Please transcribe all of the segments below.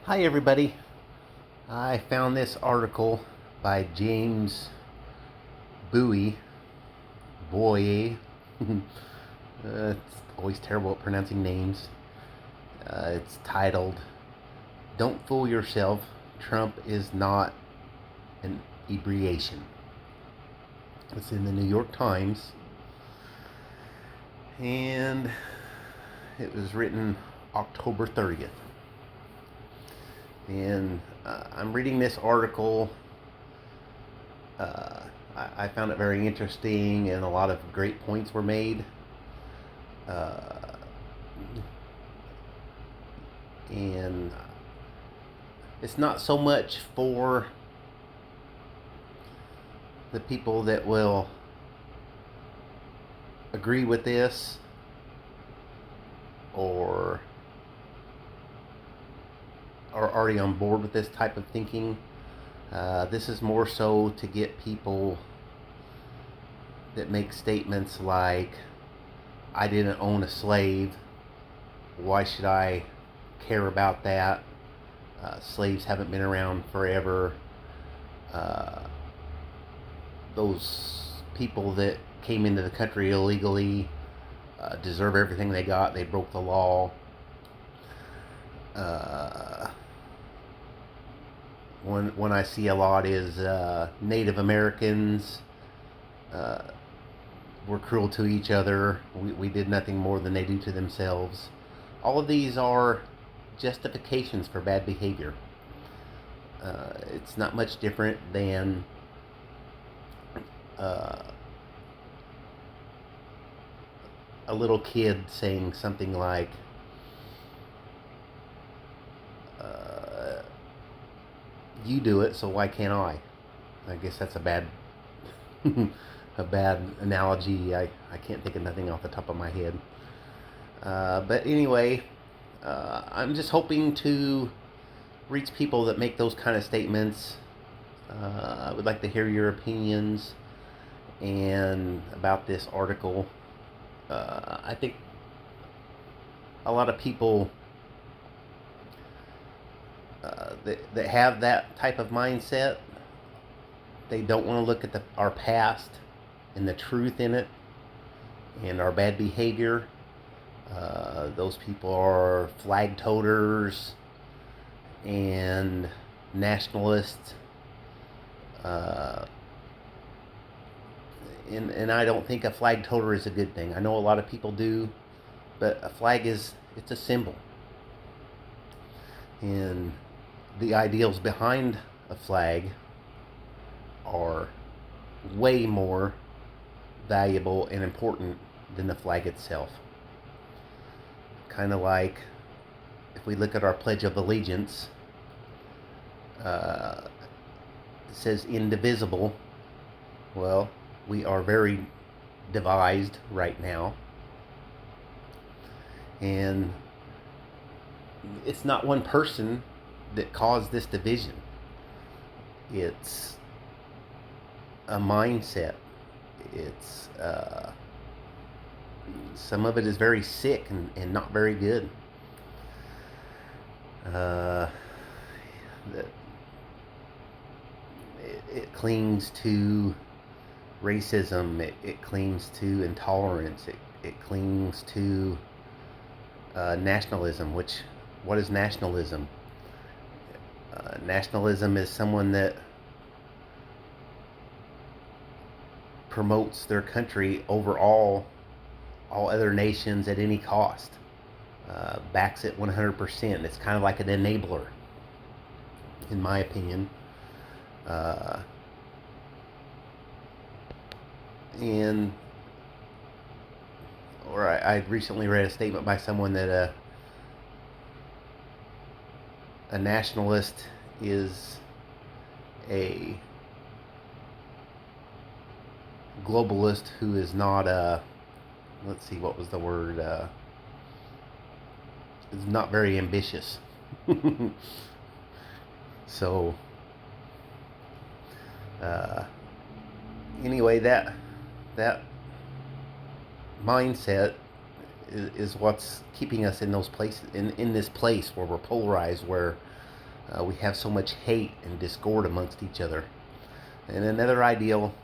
Hi everybody. I found this article by James Bowie. Boye. It's always terrible at pronouncing names. It's titled, "Don't Fool Yourself, Trump is Not an Ebriation." It's in the New York Times. And it was written October 30th. And I'm reading this article. Uh, I found it very interesting, and a lot of great points were made. Uh, and it's not so much for the people that will agree with this or are already on board with this type of thinking. This is more so to get people that make statements like, "I didn't own a slave. Why should I care about that? Slaves haven't been around forever." Uh, those people that came into the country illegally deserve everything they got. They broke the law. Uh, one I see a lot is Native Americans uh, were cruel to each other. We did nothing more than they do to themselves. All of these are justifications for bad behavior. It's not much different than uh, a little kid saying something like, "You do it, so why can't I?" I guess that's a bad a bad analogy. I can't think of nothing off the top of my head. But anyway, I'm just hoping to reach people that make those kind of statements. I would like to hear your opinions and about this article. I think a lot of people that have that type of mindset, they don't want to look at our past and the truth in it and our bad behavior. Those people are flag toters and nationalists. Uh, and I don't think a flag toter is a good thing. I know a lot of people do, but a flag it's a symbol. And the ideals behind a flag are way more valuable and important than the flag itself. Kind of like if we look at our Pledge of Allegiance, it says indivisible. Well, we are very devised right now. And it's not one person that caused this division. It's a mindset. It's some of it is very sick and not very good. That it clings to racism. It clings to intolerance. It clings to nationalism. What is nationalism? Nationalism is someone that promotes their country over all other nations at any cost. Backs it 100%. It's kind of like an enabler, in my opinion. And I recently read a statement by someone that a nationalist is a globalist who is not let's see, what was the word, is not very ambitious. So anyway, that mindset is what's keeping us in those places, in this place where we're polarized, where We have so much hate and discord amongst each other. And another ideal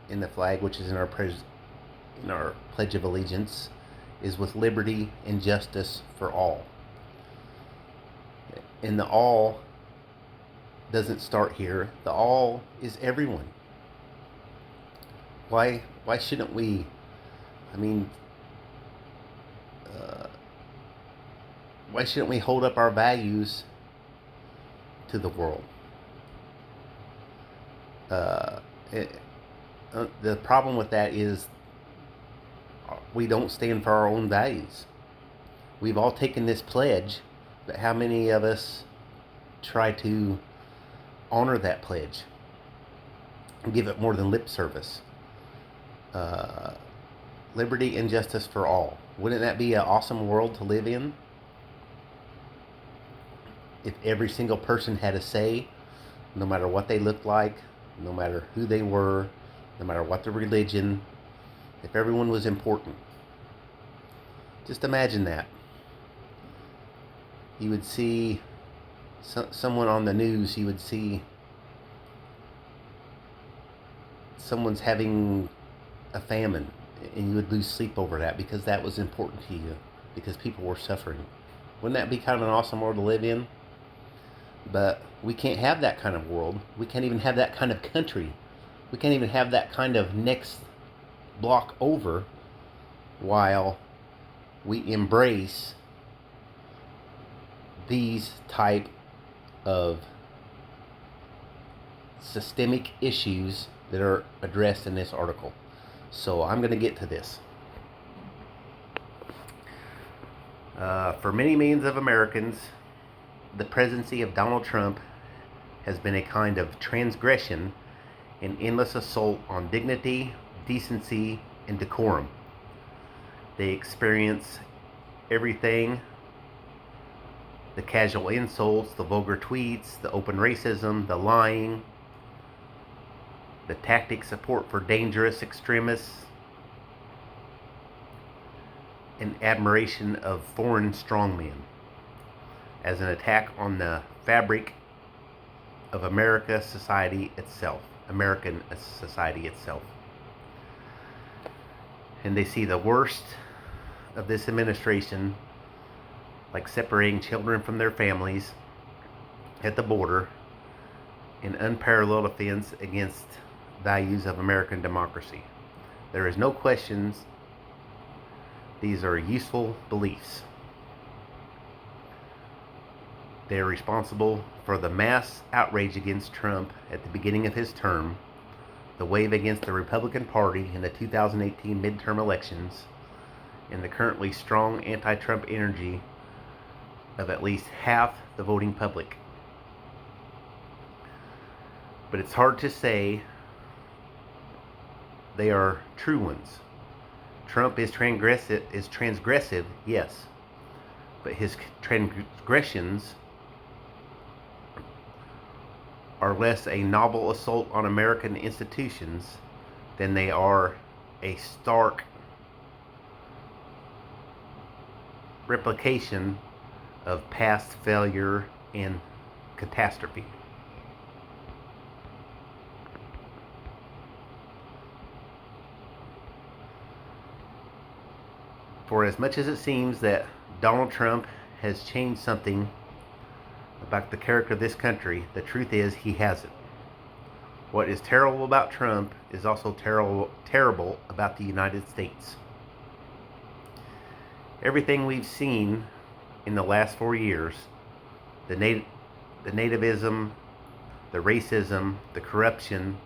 in the flag, which is in our Pledge of Allegiance, is with liberty and justice for all. And the all doesn't start here. The all is everyone. Why shouldn't we? I mean, why shouldn't we hold up our values to the world? Uh, it, the problem with that is we don't stand for our own values. We've all taken this pledge, but how many of us try to honor that pledge and give it more than lip service? Liberty and justice for all. Wouldn't that be an awesome world to live in? If every single person had a say, no matter what they looked like, no matter who they were, no matter what their religion, if everyone was important. Just imagine that. You would see someone on the news, you would see someone's having a famine, and you would lose sleep over that because that was important to you, because people were suffering. Wouldn't that be kind of an awesome world to live in? But we can't have that kind of world. We can't even have that kind of country. We can't even have that kind of next block over while we embrace these type of systemic issues that are addressed in this article. So I'm going to get to this. For many millions of Americans, the presidency of Donald Trump has been a kind of transgression and endless assault on dignity, decency, and decorum. They experience everything: the casual insults, the vulgar tweets, the open racism, the lying, the tactic support for dangerous extremists, and admiration of foreign strongmen as an attack on the fabric of American society itself. And they see the worst of this administration, like separating children from their families at the border, an unparalleled offense against values of American democracy. There is no questions. These are useful beliefs. They are responsible for the mass outrage against Trump at the beginning of his term, the wave against the Republican Party in the 2018 midterm elections, and the currently strong anti-Trump energy of at least half the voting public. But it's hard to say they are true ones. Trump is transgressive, yes, but his transgressions are less a novel assault on American institutions than they are a stark replication of past failure and catastrophe. For as much as it seems that Donald Trump has changed something about the character of this country, the truth is he hasn't. What is terrible about Trump is also terrible about the United States. Everything we've seen in the last 4 years, the nativism, the racism, the corruption,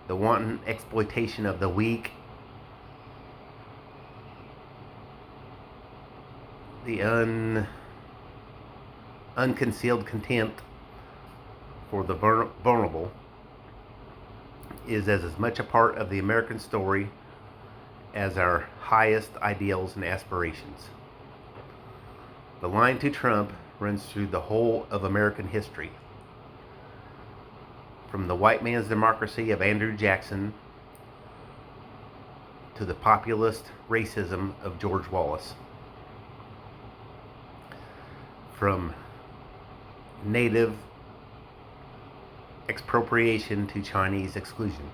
the wanton exploitation of the weak, the unconcealed contempt for the vulnerable is as much a part of the American story as our highest ideals and aspirations. The line to Trump runs through the whole of American history, from the white man's democracy of Andrew Jackson to the populist racism of George Wallace. From native expropriation to Chinese exclusion.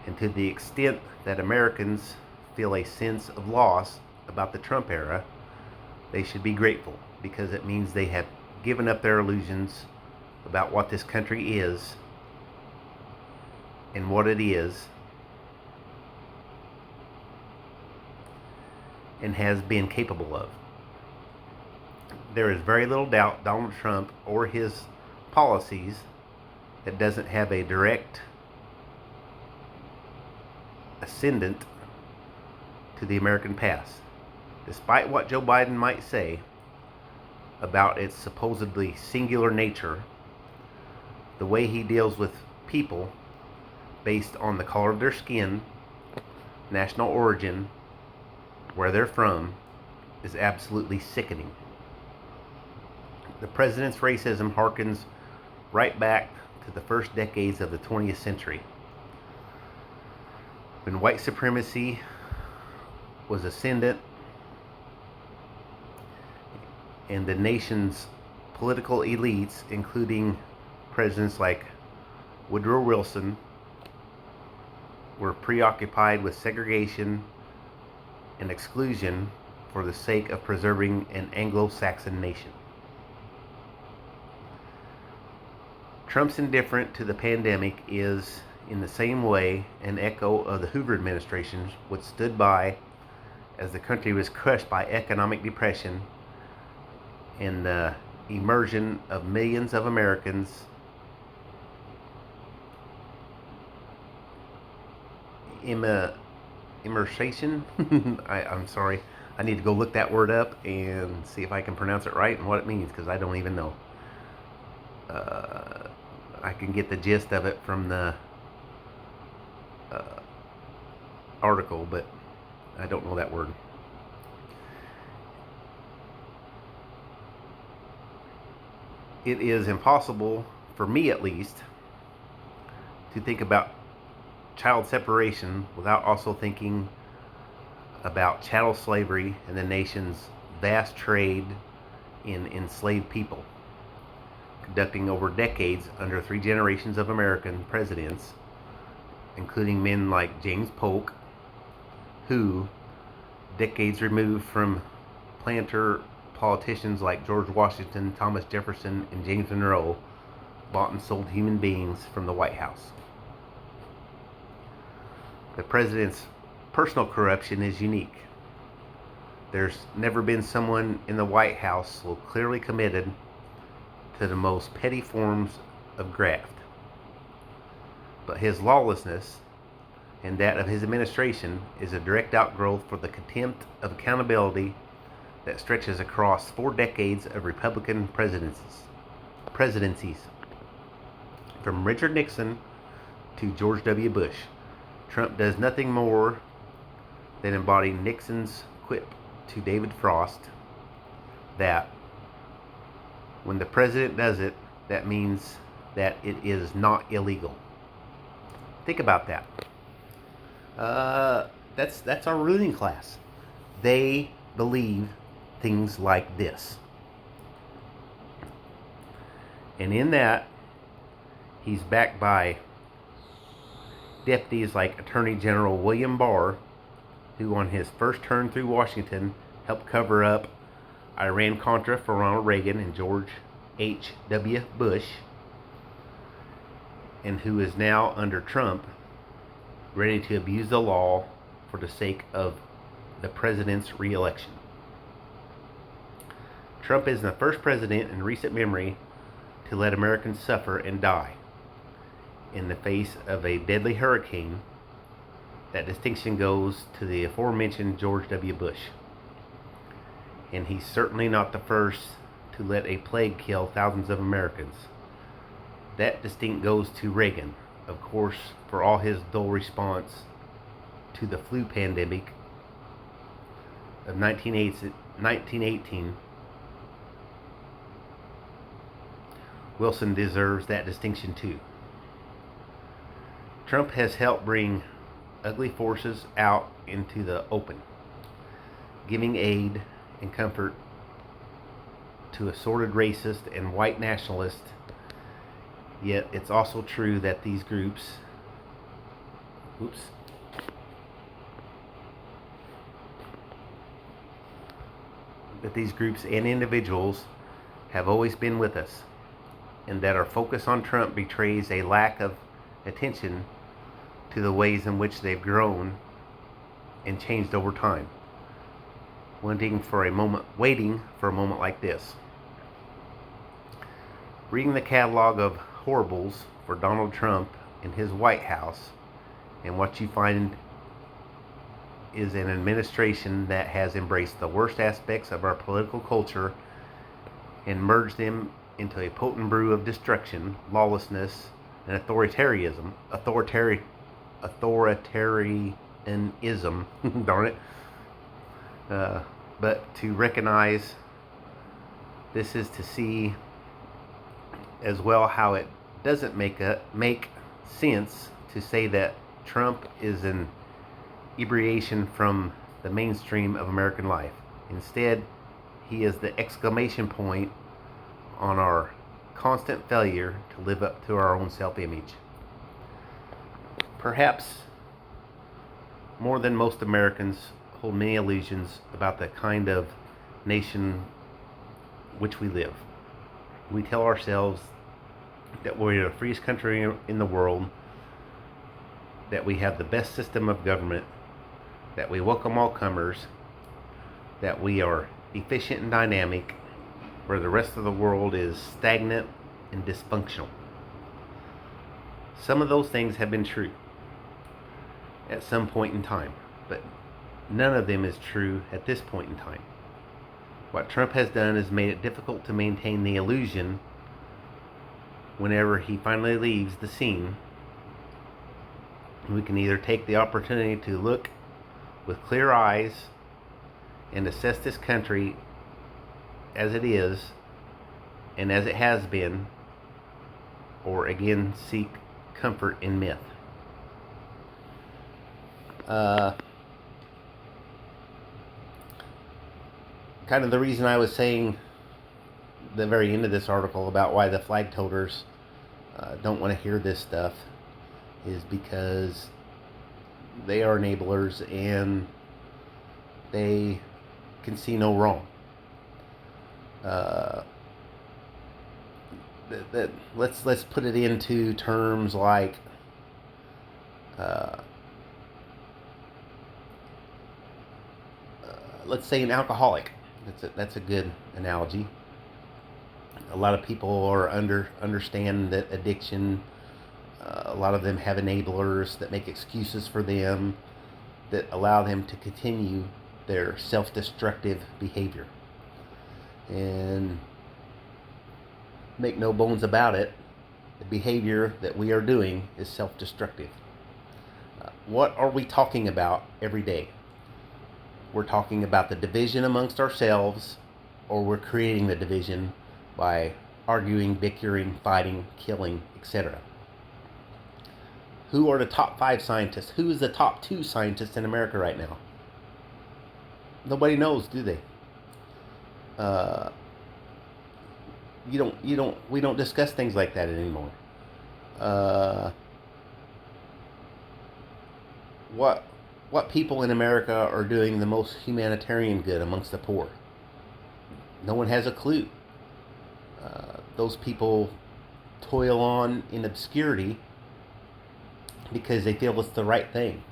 And to the extent that Americans feel a sense of loss about the Trump era, they should be grateful, because it means they have given up their illusions about what this country is and what it is and has been capable of. There is very little doubt Donald Trump or his policies that doesn't have a direct ascendant to the American past. Despite what Joe Biden might say about its supposedly singular nature, the way he deals with people based on the color of their skin, national origin, where they're from, is absolutely sickening. The president's racism harkens right back to the first decades of the 20th century, when white supremacy was ascendant and the nation's political elites, including presidents like Woodrow Wilson, were preoccupied with segregation and exclusion for the sake of preserving an Anglo-Saxon nation. Trump's indifference to the pandemic is, in the same way, an echo of the Hoover administration, which stood by as the country was crushed by economic depression and the immersion of millions of Americans immersion. I'm sorry. I need to go look that word up and see if I can pronounce it right and what it means, because I don't even know. I can get the gist of it from the article, but I don't know that word. It is impossible, for me at least, to think about child separation without also thinking about chattel slavery and the nation's vast trade in enslaved people, conducting over decades under 3 generations of American presidents, including men like James Polk, who, decades removed from planter politicians like George Washington, Thomas Jefferson, and James Monroe, bought and sold human beings from the White House. The president's personal corruption is unique. There's never been someone in the White House so clearly committed to the most petty forms of graft. But his lawlessness and that of his administration is a direct outgrowth for the contempt of accountability that stretches across 4 decades of Republican presidencies. From Richard Nixon to George W. Bush, Trump does nothing more than embody Nixon's quip to David Frost that when the president does it, that means that it is not illegal. Think about that. That's our ruling class. They believe things like this. And in that, he's backed by deputies like Attorney General William Barr, who on his first turn through Washington helped cover up Iran-Contra for Ronald Reagan and George H.W. Bush, and who is now under Trump ready to abuse the law for the sake of the president's re-election. Trump is the first president in recent memory to let Americans suffer and die in the face of a deadly hurricane. That distinction goes to the aforementioned George W. Bush. And he's certainly not the first to let a plague kill thousands of Americans. That distinction goes to Reagan, of course, for all his dull response to the flu pandemic of 1918. Wilson deserves that distinction too. Trump has helped bring ugly forces out into the open, giving aid and comfort to assorted racist and white nationalists Yet it's also true that these groups, oops, that these groups and individuals have always been with us, and that our focus on Trump betrays a lack of attention to the ways in which they've grown and changed over time, waiting for a moment like this. Reading the catalog of horribles for Donald Trump and his White House, and what you find is an administration that has embraced the worst aspects of our political culture and merged them into a potent brew of destruction, lawlessness, and authoritarianism. Darn it. But to recognize this is to see as well how it doesn't make sense to say that Trump is an aberration from the mainstream of American life. Instead, he is the exclamation point on our constant failure to live up to our own self-image. Perhaps more than most Americans hold many illusions about the kind of nation which we live. We tell ourselves that we're the freest country in the world, that we have the best system of government, that we welcome all comers, that we are efficient and dynamic, where the rest of the world is stagnant and dysfunctional. Some of those things have been true at some point in time, but none of them is true at this point in time. What Trump has done is made it difficult to maintain the illusion whenever he finally leaves the scene. We can either take the opportunity to look with clear eyes and assess this country as it is and as it has been, or again seek comfort in myth. Kind of the reason I was saying the very end of this article about why the flag toters don't want to hear this stuff is because they are enablers and they can see no wrong. Let's put it into terms like let's say an alcoholic. That's a good analogy. A lot of people are understand that addiction. A lot of them have enablers that make excuses for them, that allow them to continue their self-destructive behavior. And make no bones about it, the behavior that we are doing is self-destructive. What are we talking about every day? We're talking about the division amongst ourselves, or we're creating the division by arguing, bickering, fighting, killing, etc. Who are the top 5 scientists? Who is the top 2 scientists in America right now? Nobody knows, do they? We don't discuss things like that anymore. What people in America are doing the most humanitarian good amongst the poor? No one has a clue. Those people toil on in obscurity because they feel it's the right thing,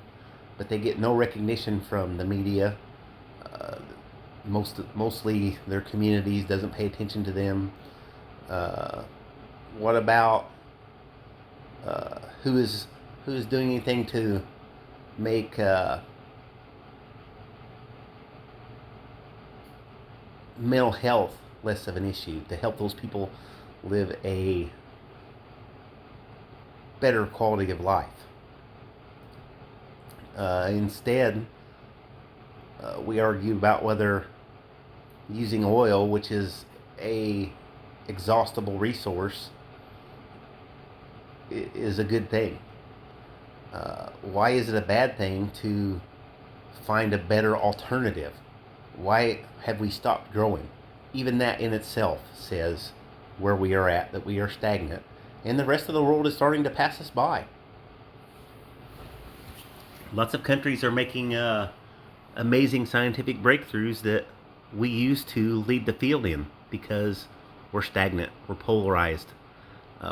but they get no recognition from the media. Mostly their communities doesn't pay attention to them. What about who is doing anything to make mental health less of an issue, to help those people live a better quality of life? Instead, we argue about whether using oil, which is a exhaustible resource, is a good thing. Why is it a bad thing to find a better alternative? Why have we stopped growing? Even that in itself says where we are at, that we are stagnant, and the rest of the world is starting to pass us by. Lots of countries are making amazing scientific breakthroughs that we used to lead the field in because we're stagnant, we're polarized.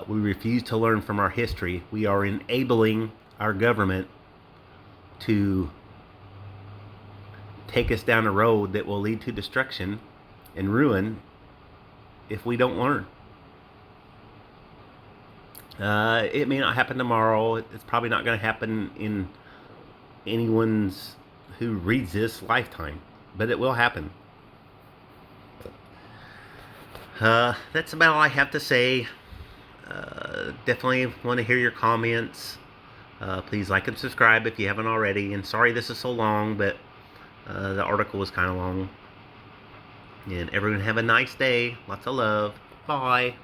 We refuse to learn from our history. We are enabling our government to take us down a road that will lead to destruction and ruin if we don't learn. It may not happen tomorrow. It's probably not going to happen in anyone's who reads this lifetime, but it will happen. That's about all I have to say. Definitely want to hear your comments. Please like and subscribe if you haven't already. And sorry this is so long, but the article was kind of long. And everyone have a nice day. Lots of love. Bye.